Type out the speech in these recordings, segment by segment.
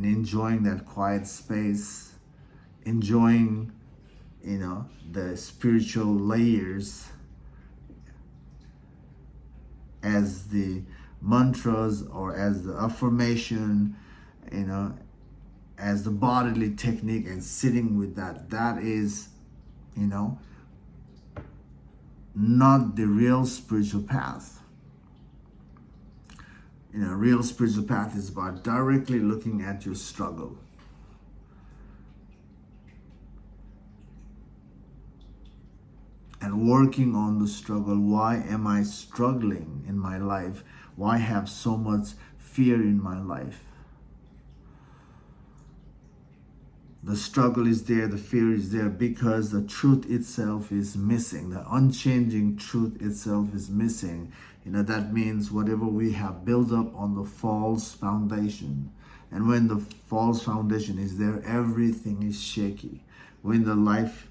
and enjoying that quiet space, enjoying, the spiritual layers as the mantras or as the affirmation, you know, as the bodily technique, and sitting with that. That is, not the real spiritual path. Real spiritual path is about directly looking at your struggle. And working on the struggle. Why am I struggling in my life? Why have so much fear in my life? The struggle is there, the fear is there because the truth itself is missing. The unchanging truth itself is missing. That means whatever we have built up on the false foundation. And when the false foundation is there, everything is shaky. When the life,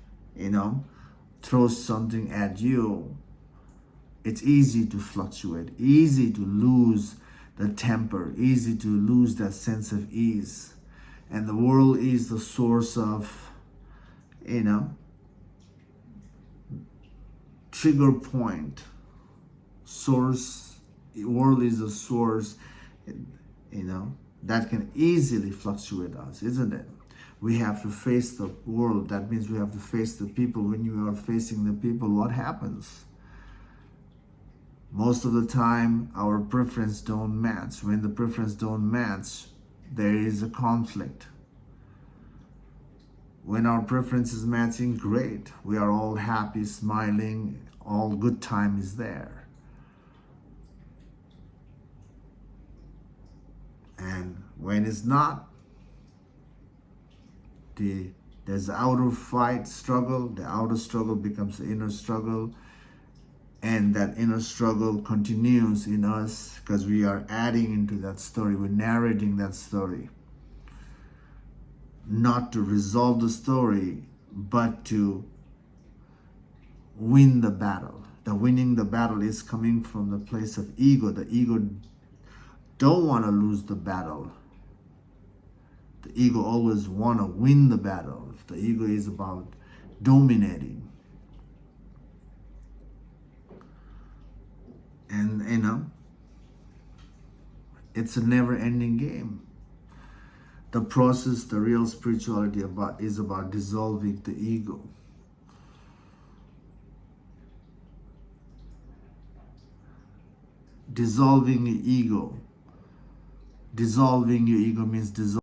throws something at you, it's easy to fluctuate, easy to lose the temper, easy to lose that sense of ease. And the world is the source of, trigger point. World is the source, that can easily fluctuate us, isn't it? We have to face the world. That means we have to face the people. When you are facing the people, what happens? Most of the time, our preference don't match. When the preference don't match, there is a conflict. When our preference is matching, great. We are all happy, smiling, all good time is there. And when it's not, there's the outer fight struggle. The outer struggle becomes the inner struggle. And that inner struggle continues in us because we are adding into that story. We're narrating that story. Not to resolve the story, but to win the battle. The winning the battle is coming from the place of ego. The ego don't want to lose the battle. The ego always want to win the battle. The ego is about dominating. And it's a never-ending game. The process, the real spirituality is about dissolving the ego. Dissolving your ego. Dissolving your ego means dissolving